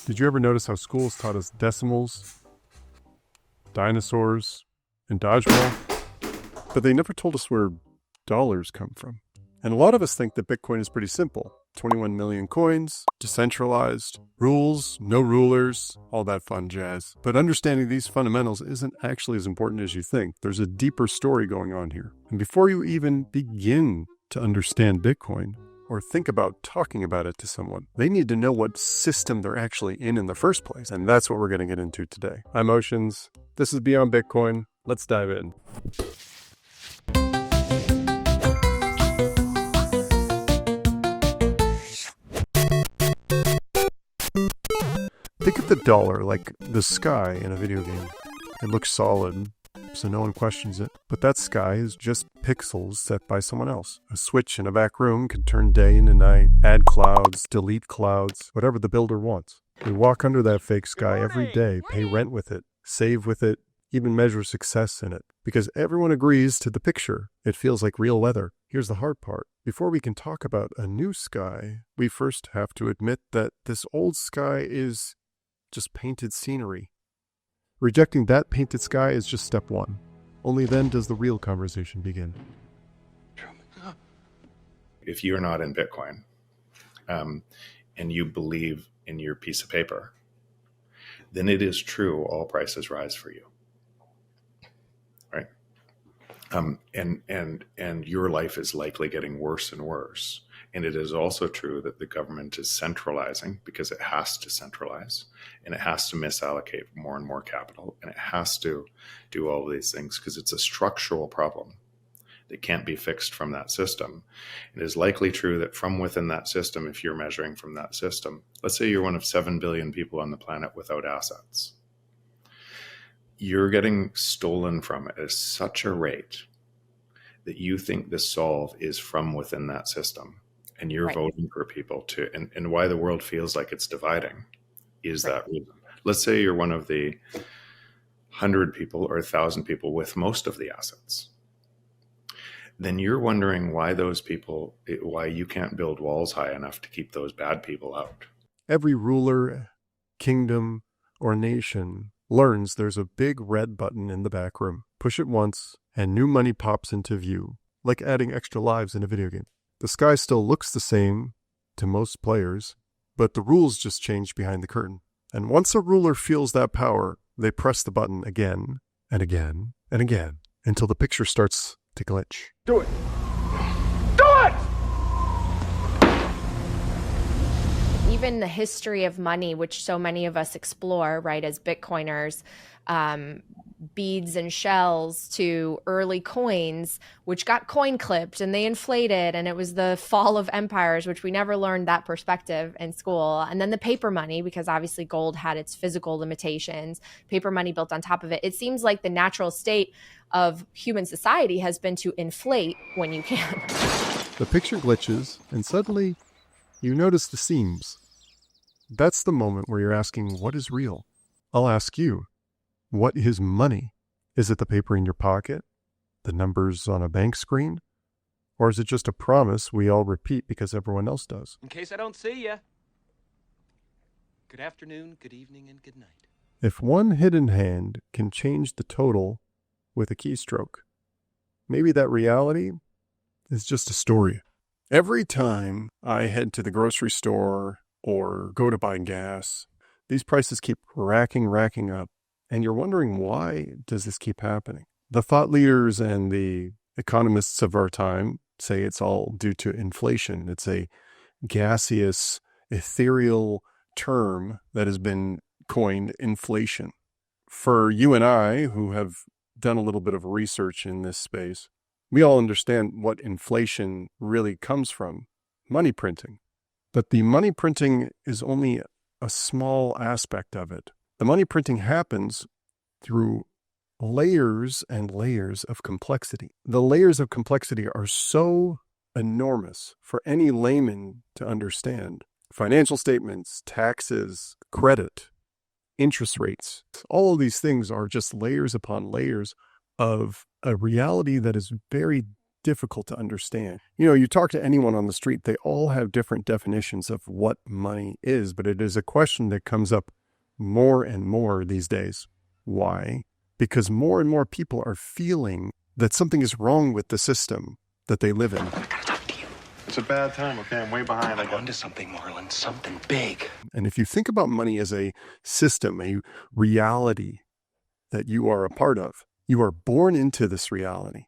Did you ever notice how schools taught us decimals, dinosaurs, and dodgeball? But they never told us where dollars come from. And a lot of us think that Bitcoin is pretty simple. 21 million coins, decentralized, rules, no rulers, all that fun jazz. But understanding these fundamentals isn't actually as important as you think. There's a deeper story going on here. And before you even begin to understand Bitcoin, or think about talking about it to someone, they need to know what system they're actually in the first place. And that's what we're going to get into today. I'm Oshins. This is Beyond Bitcoin. Let's dive in. Think of the dollar like the sky in a video game. It looks solid, so no one questions it. But that sky is just pixels set by someone else. A switch in a back room can turn day into night, add clouds, delete clouds, whatever the builder wants. We walk under that fake sky every day, pay rent with it, save with it, even measure success in it. Because everyone agrees to the picture. It feels like real weather. Here's the hard part. Before we can talk about a new sky, we first have to admit that this old sky is just painted scenery. Rejecting that painted sky is just step one. Only then does the real conversation begin. If you're not in Bitcoin and you believe in your piece of paper, then it is true all prices rise for you, right? And your life is likely getting worse and worse. And it is also true that the government is centralizing because it has to centralize, and it has to misallocate more and more capital, and it has to do all of these things because it's a structural problem that can't be fixed from that system. It is likely true that from within that system, if you're measuring from that system, let's say you're one of 7 billion people on the planet without assets, you're getting stolen from at such a rate that you think the solve is from within that system. And you're voting for people to, and why the world feels like it's dividing is that reason. Let's say you're one of the 100 people or 1,000 people with most of the assets. Then you're wondering why those people, why you can't build walls high enough to keep those bad people out. Every ruler, kingdom, or nation learns there's a big red button in the back room. Push it once, and new money pops into view, like adding extra lives in a video game. The sky still looks the same to most players, but the rules just change behind the curtain. And once a ruler feels that power, they press the button again and again and again until the picture starts to glitch. Do it! Do it! Even the history of money, which so many of us explore, right, as Bitcoiners, beads and shells to early coins, which got coin clipped and they inflated, and it was the fall of empires, which we never learned that perspective in school. And then the paper money, because obviously gold had its physical limitations, paper money built on top of it. It seems like the natural state of human society has been to inflate when you can. The picture glitches, and suddenly you notice the seams. That's the moment where you're asking, what is real? I'll ask you, what is money? Is it the paper in your pocket? The numbers on a bank screen? Or is it just a promise we all repeat because everyone else does? In case I don't see you. Good afternoon, good evening, and good night. If one hidden hand can change the total with a keystroke, maybe that reality is just a story. Every time I head to the grocery store or go to buy gas, these prices keep racking up. And you're wondering, why does this keep happening? The thought leaders and the economists of our time say it's all due to inflation. It's a gaseous, ethereal term that has been coined, inflation. For you and I, who have done a little bit of research in this space, we all understand what inflation really comes from: money printing. But the money printing is only a small aspect of it. The money printing happens through layers and layers of complexity. The layers of complexity are so enormous for any layman to understand. Financial statements, taxes, credit, interest rates, all of these things are just layers upon layers of a reality that is very difficult to understand. You know, you talk to anyone on the street, they all have different definitions of what money is, but it is a question that comes up more and more these days. Why? Because more and more people are feeling that something is wrong with the system that they live in. I gotta talk to you. It's a bad time, okay? I'm way behind. I'm onto something, Marlon. Something big. And if you think about money as a system, a reality that you are a part of, you are born into this reality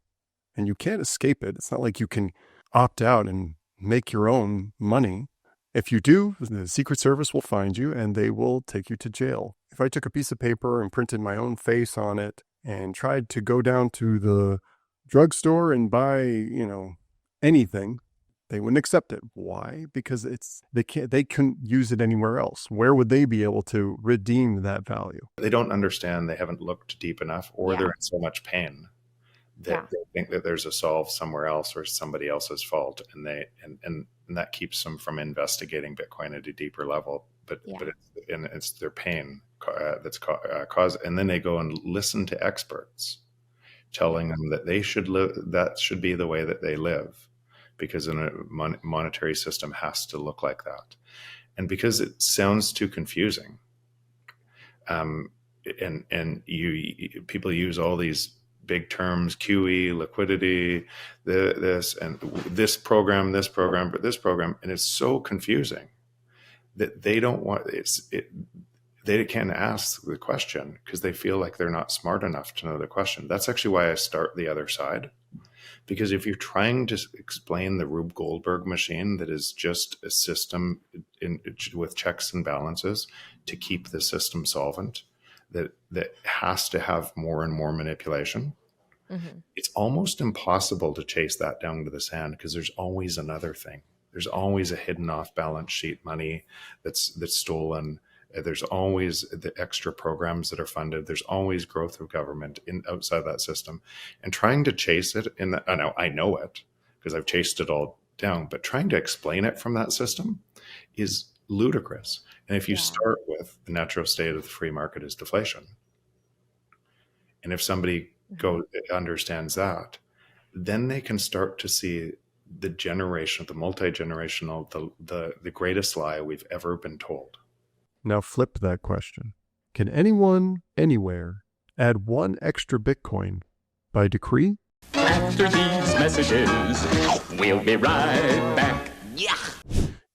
and you can't escape it. It's not like you can opt out and make your own money. If you do, the Secret Service will find you and they will take you to jail. If I took a piece of paper and printed my own face on it and tried to go down to the drugstore and buy, anything, they wouldn't accept it. Why? Because they couldn't use it anywhere else. Where would they be able to redeem that value? They don't understand, they haven't looked deep enough, or they're in so much pain that they think that there's a solve somewhere else or somebody else's fault, and that keeps them from investigating Bitcoin at a deeper level. But it's their pain that's caused, and then they go and listen to experts telling them that they should live. That should be the way that they live, because in a monetary system has to look like that, and because it sounds too confusing. People use all these big terms: QE, liquidity, this program, and it's so confusing that they don't want they can't ask the question because they feel like they're not smart enough to know the question. That's actually why I start the other side. Because if you're trying to explain the Rube Goldberg machine that is just a system with checks and balances to keep the system solvent, that has to have more and more manipulation, it's almost impossible to chase that down to the sand, because there's always another thing. There's always a hidden off balance sheet money that's stolen. There's always the extra programs that are funded. There's always growth of government outside that system, and trying to chase it I know it because I've chased it all down, but trying to explain it from that system is ludicrous. And if you start with the natural state of the free market is deflation, and if somebody understands that, then they can start to see the multi-generational, the greatest lie we've ever been told. Now flip that question. Can anyone, anywhere, add one extra Bitcoin by decree? After these messages, we'll be right back. Yeah.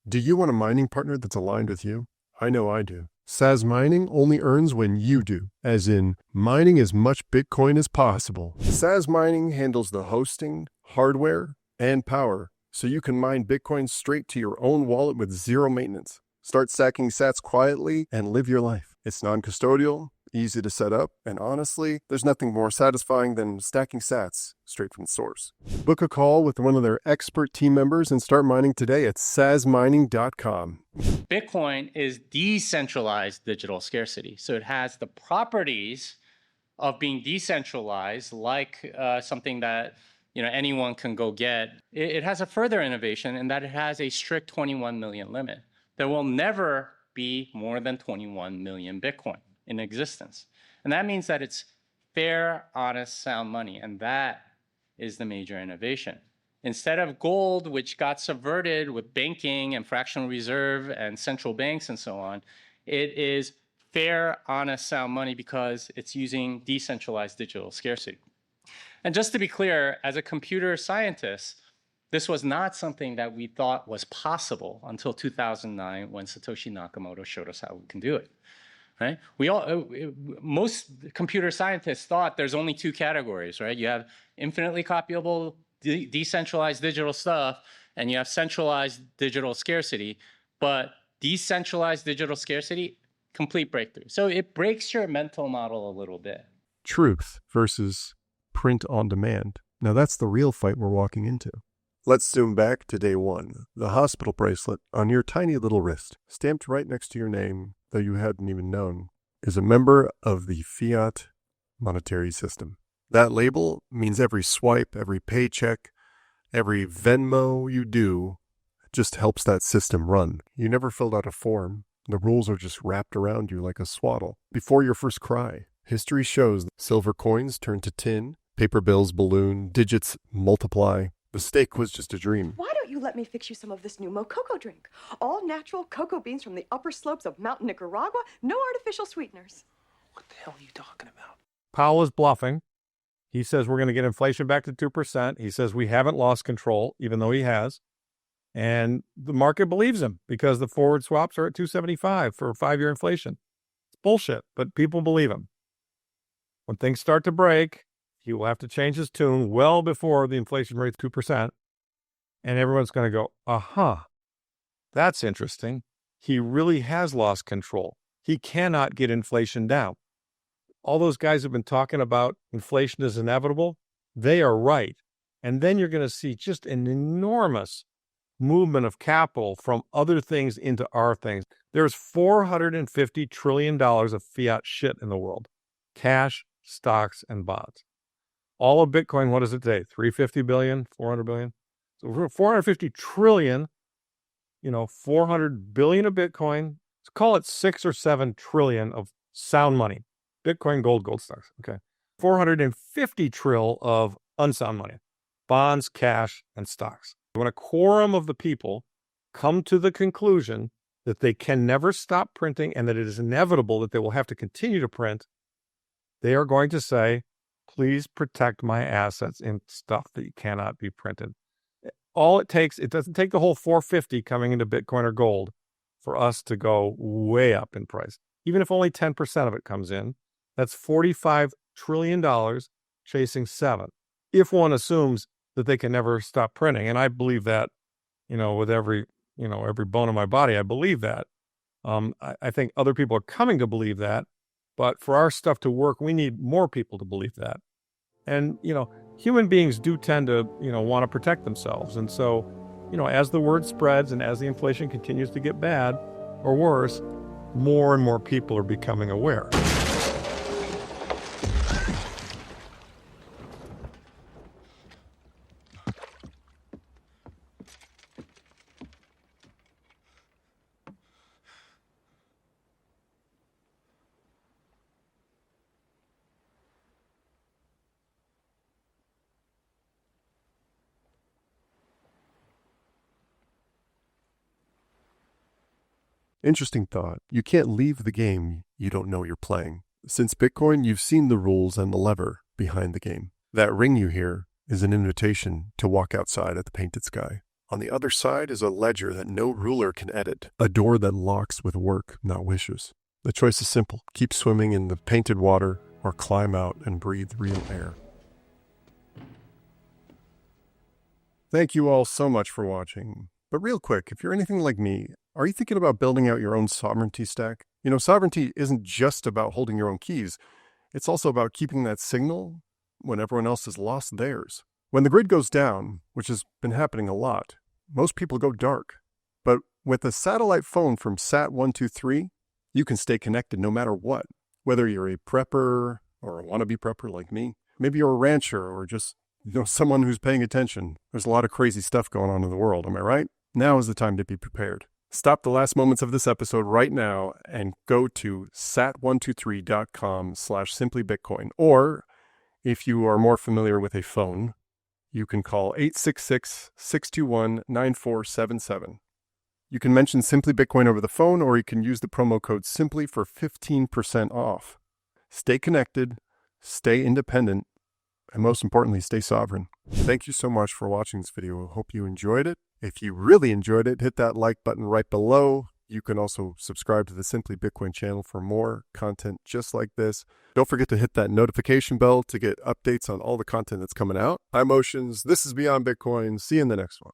Do you want a mining partner that's aligned with you? I know I do. Sazmining only earns when you do, as in mining as much Bitcoin as possible. Sazmining handles the hosting, hardware, and power, so you can mine Bitcoin straight to your own wallet with zero maintenance. Start stacking sats quietly and live your life. It's non-custodial, easy to set up, and honestly, there's nothing more satisfying than stacking sats straight from the source. Book a call with one of their expert team members and start mining today at sazmining.com. Bitcoin is decentralized digital scarcity. So it has the properties of being decentralized, like something that anyone can go get. It has a further innovation in that it has a strict 21 million limit. There will never be more than 21 million Bitcoin in existence. And that means that it's fair, honest, sound money. And that is the major innovation. Instead of gold, which got subverted with banking and fractional reserve and central banks and so on, it is fair, honest, sound money because it's using decentralized digital scarcity. And just to be clear, as a computer scientist, this was not something that we thought was possible until 2009 when Satoshi Nakamoto showed us how we can do it. Right? Most computer scientists thought there's only two categories, right? You have infinitely copyable decentralized digital stuff, and you have centralized digital scarcity. But decentralized digital scarcity, complete breakthrough. So it breaks your mental model a little bit. Truth versus print on demand. Now that's the real fight we're walking into. Let's zoom back to day one. The hospital bracelet on your tiny little wrist, stamped right next to your name, though you hadn't even known, is a member of the Fiat monetary system. That label means every swipe, every paycheck, every Venmo you do just helps that system run. You never filled out a form. The rules are just wrapped around you like a swaddle. Before your first cry, history shows silver coins turn to tin, paper bills balloon, digits multiply. The steak was just a dream. Why don't you let me fix you some of this new Mococo drink? All natural cocoa beans from the upper slopes of Mountain Nicaragua, no artificial sweeteners. What the hell are you talking about? Powell is bluffing. He says we're going to get inflation back to 2%. He says we haven't lost control, even though he has. And the market believes him because the forward swaps are at 275 for 5-year inflation. It's bullshit, but people believe him. When things start to break, he will have to change his tune well before the inflation rate is 2%. And everyone's going to go, that's interesting. He really has lost control. He cannot get inflation down. All those guys who've been talking about inflation is inevitable, they are right. And then you're going to see just an enormous movement of capital from other things into our things. There's $450 trillion of fiat shit in the world. Cash, stocks, and bonds. All of Bitcoin, what is it today? 350 billion, 400 billion? So 450 trillion, 400 billion of Bitcoin. Let's call it 6 or 7 trillion of sound money. Bitcoin, gold stocks. Okay. 450 trill of unsound money. Bonds, cash, and stocks. When a quorum of the people come to the conclusion that they can never stop printing and that it is inevitable that they will have to continue to print, they are going to say, please protect my assets in stuff that cannot be printed. All it takes, it doesn't take the whole 450 coming into Bitcoin or gold for us to go way up in price. Even if only 10% of it comes in, that's $45 trillion chasing 7. If one assumes that they can never stop printing. And I believe that, with every bone in my body, I believe that. I think other people are coming to believe that. But for our stuff to work, we need more people to believe that. And, human beings do tend to, want to protect themselves. And so, as the word spreads and as the inflation continues to get bad or worse, more and more people are becoming aware. Interesting thought. You can't leave the game you don't know you're playing. Since Bitcoin, you've seen the rules and the lever behind the game. That ring you hear is an invitation to walk outside at the painted sky. On the other side is a ledger that no ruler can edit, a door that locks with work, not wishes. The choice is simple. Keep swimming in the painted water or climb out and breathe real air. Thank you all so much for watching. But real quick, if you're anything like me, are you thinking about building out your own sovereignty stack? Sovereignty isn't just about holding your own keys. It's also about keeping that signal when everyone else has lost theirs. When the grid goes down, which has been happening a lot, most people go dark. But with a satellite phone from Sat123, you can stay connected no matter what. Whether you're a prepper or a wannabe prepper like me, maybe you're a rancher or just someone who's paying attention. There's a lot of crazy stuff going on in the world, am I right? Now is the time to be prepared. Stop the last moments of this episode right now and go to sat123.com/simplybitcoin. Or if you are more familiar with a phone, you can call 866-621-9477. You can mention Simply Bitcoin over the phone, or you can use the promo code SIMPLY for 15% off. Stay connected, stay independent, and most importantly, stay sovereign. Thank you so much for watching this video. I hope you enjoyed it. If you really enjoyed it, hit that like button right below. You can also subscribe to the Simply Bitcoin channel for more content just like this. Don't forget to hit that notification bell to get updates on all the content that's coming out. I'm Oshins. This is Beyond Bitcoin. See you in the next one.